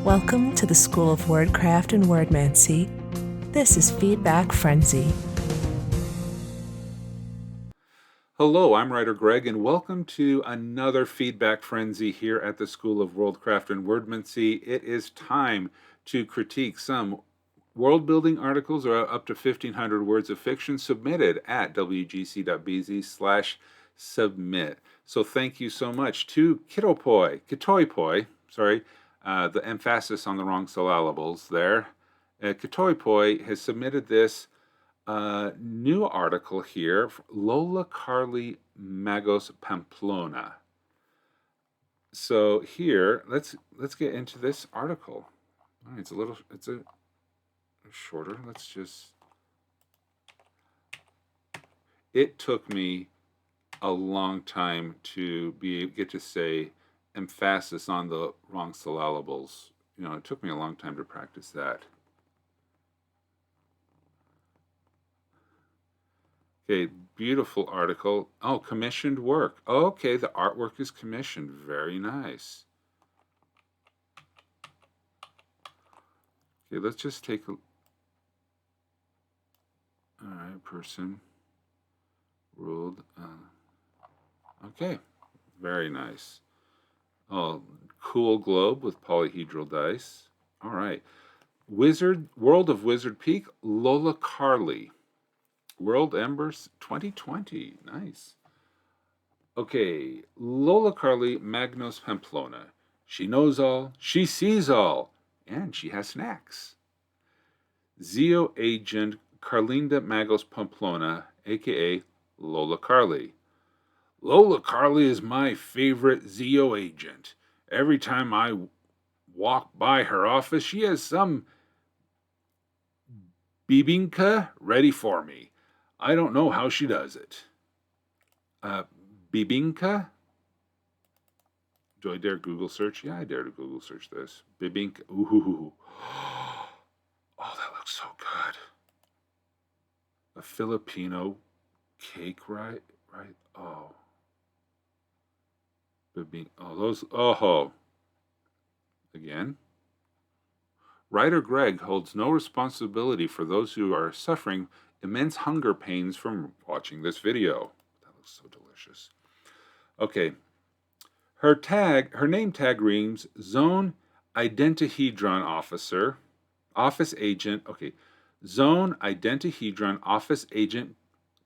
Welcome to the School of Wordcraft and Worldmancy. This is Feedback Frenzy. Hello, I'm WriterGreg, and welcome to another Feedback Frenzy here at the School of Worldcraft and Worldmancy. It is time to critique some world-building articles or up to 1,500 words of fiction submitted at wgc.bz/submit. So thank you so much to kitoypoy, the emphasis on the wrong syllables there. Kitoypoy has submitted this new article here, Lola Carly Magos Pamplona. So here, let's get into this article. All right, it's a shorter. It took me a long time to get to say emphasis on the wrong syllables. It took me a long time to practice that. Okay, beautiful article. Oh, commissioned work. Okay, the artwork is commissioned. Very nice. Okay, let's just take a... All right, person. Ruled. Okay, very nice. Oh, cool globe with polyhedral dice. All right. World of Wizard Peak, Lola Carly. World Embers 2020. Nice. Okay, Lola Carly Magos Pamplona. She knows all, she sees all, and she has snacks. Zeo agent Carlinda Magos Pamplona, aka Lola Carly. Lola Carly is my favorite Zeo agent. Every time I walk by her office, she has some bibinka ready for me. I don't know how she does it. Bibinka? Do I dare Google search? Yeah, I dare to Google search this. Bibinka. Ooh. Oh, that looks so good. A Filipino cake, right? Oh. Bibinka. Oh, those. Oh. Again. WriterGreg holds no responsibility for those who are suffering immense hunger pains from watching this video. That looks so delicious. Okay. Her name tag reads Zone Identihedron Office Agent. Okay. Zone Identihedron Office Agent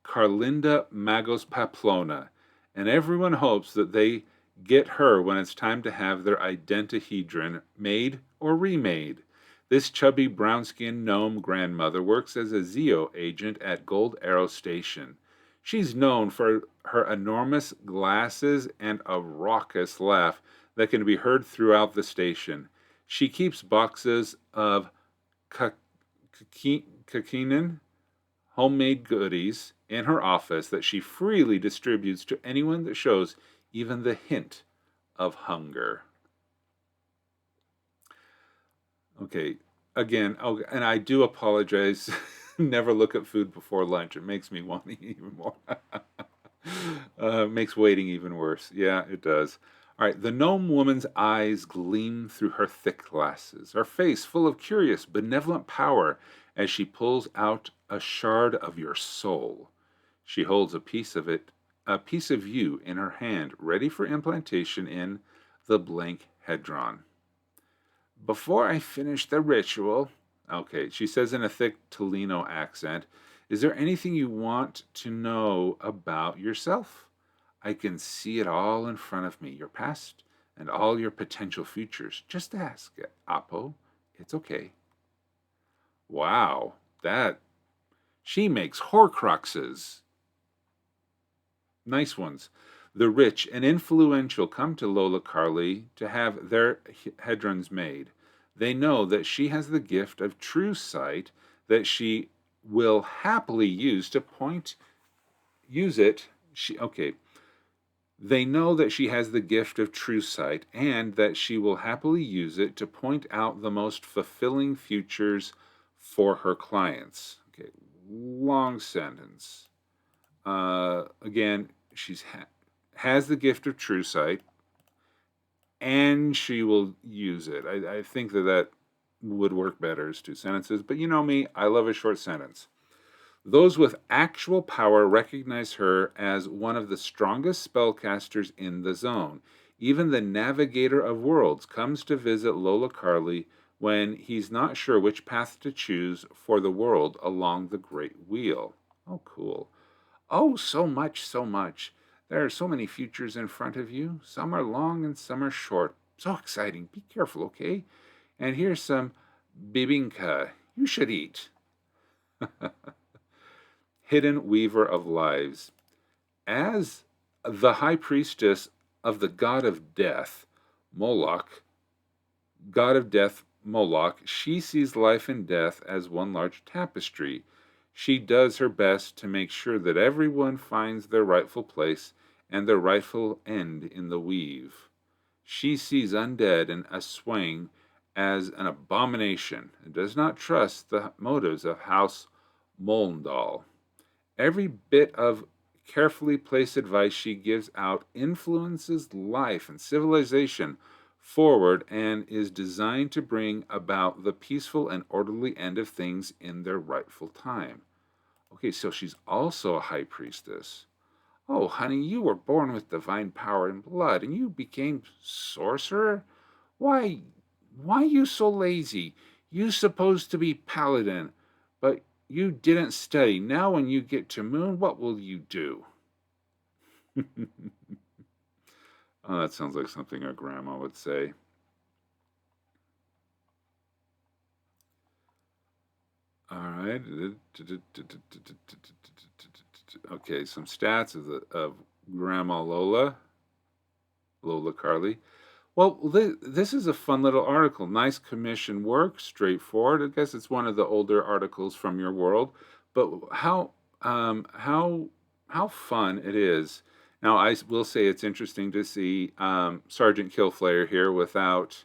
Carlinda Magos Pamplona. And everyone hopes that they get her when it's time to have their identihedron made or remade. This chubby brown-skinned gnome grandmother works as a Zeo agent at Gold Arrow Station. She's known for her enormous glasses and a raucous laugh that can be heard throughout the station. She keeps boxes of kakinen, homemade goodies, in her office that she freely distributes to anyone that shows even the hint of hunger. Okay, again, and I do apologize. Never look at food before lunch. It makes me want to eat even more. Makes waiting even worse. Yeah, it does. All right, the gnome woman's eyes gleam through her thick glasses, her face full of curious, benevolent power as she pulls out a shard of your soul. She holds a piece of you in her hand, ready for implantation in the blank hedron. Before I finish the ritual, okay, she says in a thick Tolino accent, is there anything you want to know about yourself? I can see it all in front of me, your past and all your potential futures. Just ask it, Apo. It's okay. Wow, she makes horcruxes. Nice ones. The rich and influential come to Lola Carly to have their hedrons made. They know that she has the gift of true sight that she will happily use to They know that she has the gift of true sight and that she will happily use it to point out the most fulfilling futures for her clients. Okay, long sentence. Again, has the gift of true sight, and she will use it. I think that would work better as two sentences, but you know me, I love a short sentence. Those with actual power recognize her as one of the strongest spellcasters in the zone. Even the Navigator of Worlds comes to visit Lola Carly when he's not sure which path to choose for the world along the Great Wheel. Oh, cool. Oh, so much, so much. There are so many futures in front of you. Some are long and some are short. So exciting. Be careful, okay? And here's some bibinka you should eat. Hidden Weaver of Lives. As the high priestess of the god of death, Moloch, god of death Moloch, she sees life and death as one large tapestry. She does her best to make sure that everyone finds their rightful place and their rightful end in the weave. She sees undead and Aswang as an abomination and does not trust the motives of House Molndal. Every bit of carefully placed advice she gives out influences life and civilization forward and is designed to bring about the peaceful and orderly end of things in their rightful time. Okay, so she's also a high priestess. Oh, honey, you were born with divine power and blood, and you became sorcerer? Why, why you so lazy? You supposed to be paladin, but you didn't study. Now when you get to moon, what will you do? Oh, that sounds like something our grandma would say. All right. Okay, some stats of Grandma Lola Carly. Well, this is a fun little article. Nice commission work, straightforward. I guess it's one of the older articles from your world, but how fun it is. Now, I will say it's interesting to see Sergeant Killflayer here without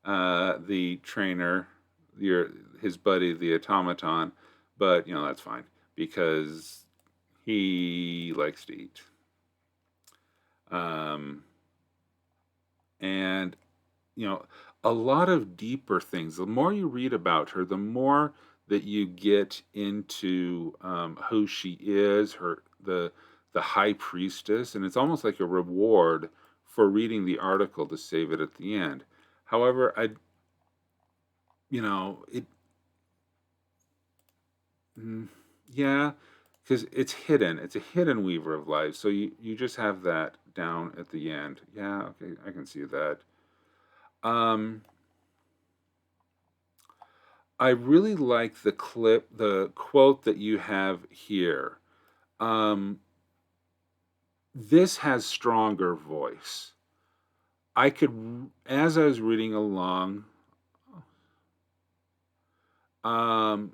the trainer, your his buddy, the automaton, but you know that's fine because he likes to eat. Um, and you know a lot of deeper things, the more you read about her, the more that you get into who she is, the high priestess, and it's almost like a reward for reading the article to save it at the end. However, it mm, yeah, because it's a hidden weaver of life, so you just have that down at the end. Yeah, okay, I can see that. um I really like the quote that you have here. Um, this has stronger voice. As I was reading along, um,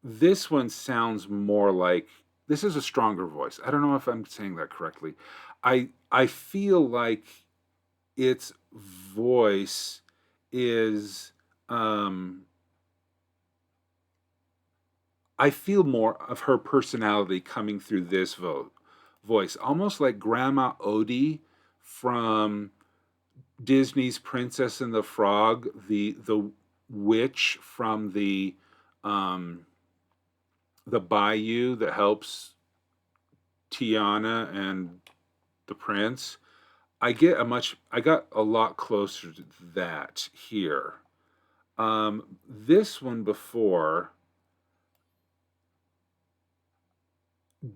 this one sounds more like this is a stronger voice. I don't know if I'm saying that correctly. I feel like its voice is um, I feel more of her personality coming through this voice, almost like Grandma Odie from Disney's Princess and the Frog, the witch from um, the bayou that helps Tiana and the prince. I got a lot closer to that here. This one before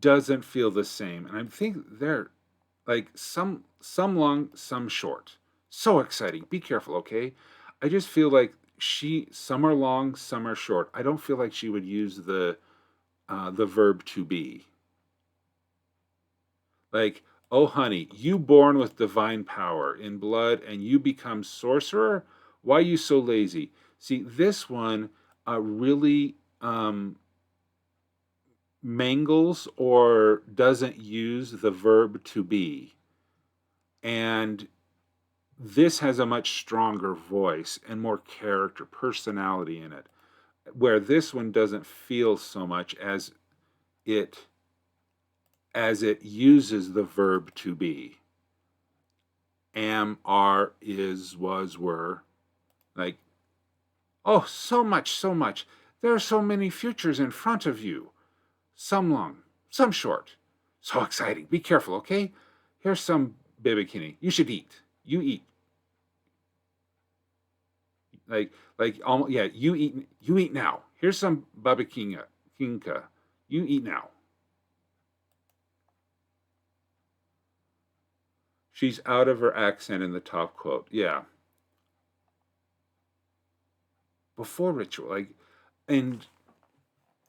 doesn't feel the same, and I think they're like some long, some short. So exciting. Be careful, okay? I just feel like some are long, some are short. I don't feel like she would use the verb to be. Like, oh honey, you born with divine power in blood and you become sorcerer? Why you so lazy? See, this one really mangles or doesn't use the verb to be. And this has a much stronger voice and more character, personality in it, where this one doesn't feel so much it as it uses the verb to be. am, are, is, was, were. Like, oh, so much, so much. There are so many futures in front of you. Some long, some short. So exciting. Be careful, okay? Here's some bibikini. You should eat. You eat. Almost, yeah, you eat now. Here's some babikinga. Kinka. You eat now. She's out of her accent in the top quote. Yeah. Before ritual. And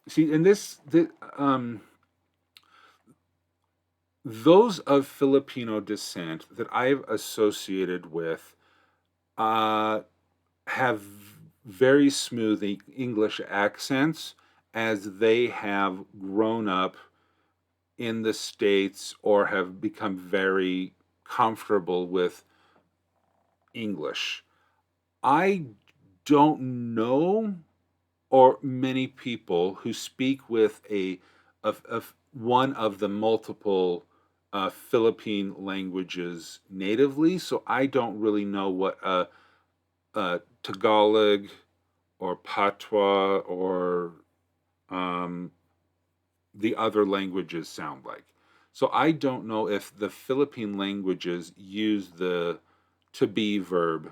see, and those of Filipino descent that I've associated with have very smooth English accents as they have grown up in the States or have become very comfortable with English. I don't know or many people who speak with of one of the multiple Philippine languages natively, so I don't really know what Tagalog or Patois or the other languages sound like. So I don't know if the Philippine languages use the to be verb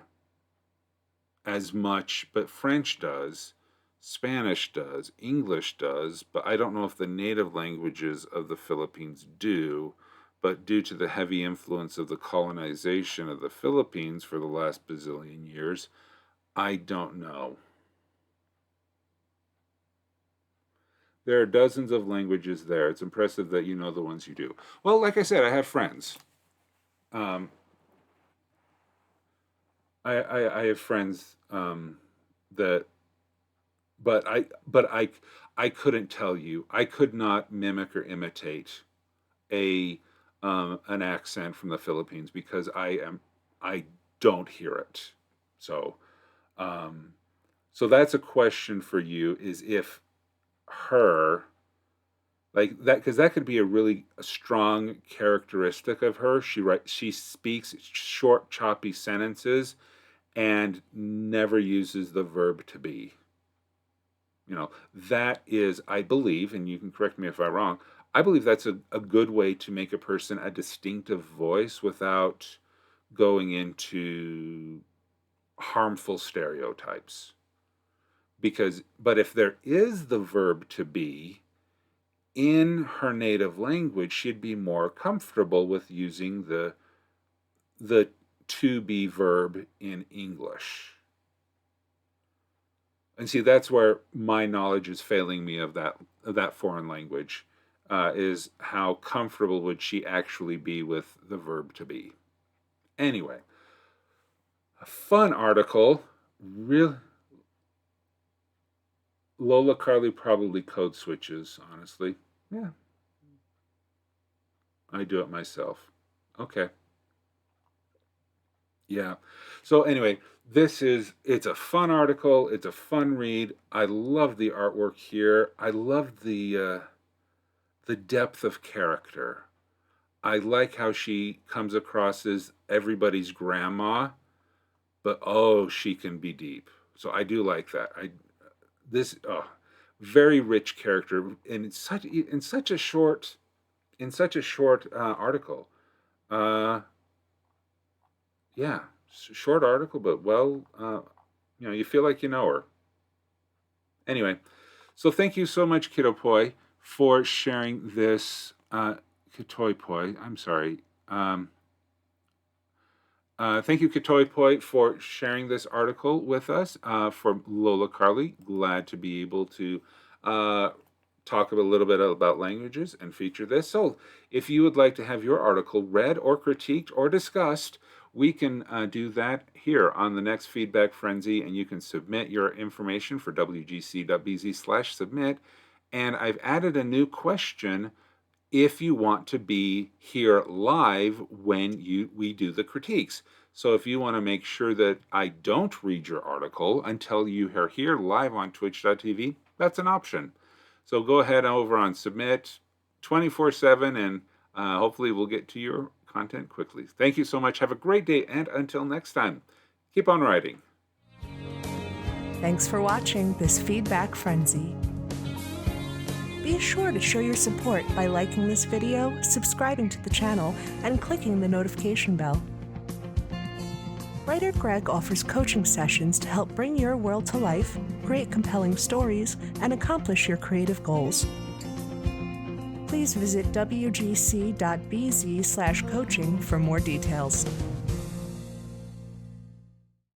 as much, but French does, Spanish does, English does, but I don't know if the native languages of the Philippines do. But due to the heavy influence of the colonization of the Philippines for the last bazillion years, I don't know. There are dozens of languages there. It's impressive that you know the ones you do. Well, like I said, I have friends. Um, I have friends that, but I couldn't tell you. I could not mimic or imitate a an accent from the Philippines because I don't hear it. So um, so that's a question for you: is if her like that, because that could be a strong characteristic of her. She speaks short, choppy sentences and never uses the verb to be. That is, I believe, and you can correct me if I'm wrong, I believe that's a good way to make a person a distinctive voice without going into harmful stereotypes. But if there is the verb to be in her native language, she'd be more comfortable with using the to be verb in English. And see, that's where my knowledge is failing me of that foreign language. Is how comfortable would she actually be with the verb to be? Anyway, a fun article. Real Lola Carly probably code switches. Honestly, yeah, I do it myself. Okay. Yeah. So anyway, it's a fun article. It's a fun read. I love the artwork here. I love the depth of character. I like how she comes across as everybody's grandma, but oh, she can be deep. So I do like that. This very rich character in such a short article. Uh, yeah, short article, but well, you feel like you know her. Anyway, so thank you so much, Kitoypoy, for sharing this. Kitoypoy, I'm sorry. Thank you, Kitoypoy, for sharing this article with us. For Lola Carly, glad to be able to talk a little bit about languages and feature this. So, if you would like to have your article read or critiqued or discussed, we can do that here on the next Feedback Frenzy, and you can submit your information for wgc.bz/submit. And I've added a new question if you want to be here live when we do the critiques. So if you want to make sure that I don't read your article until you are here live on twitch.tv, that's an option. So go ahead over on submit 24/7 and hopefully we'll get to content quickly. Thank you so much. Have a great day, and until next time, keep on writing. Thanks for watching this feedback frenzy. Be sure to show your support by liking this video, subscribing to the channel, and clicking the notification bell. WriterGreg offers coaching sessions to help bring your world to life, create compelling stories, and accomplish your creative goals. Please visit wgc.bz/coaching for more details.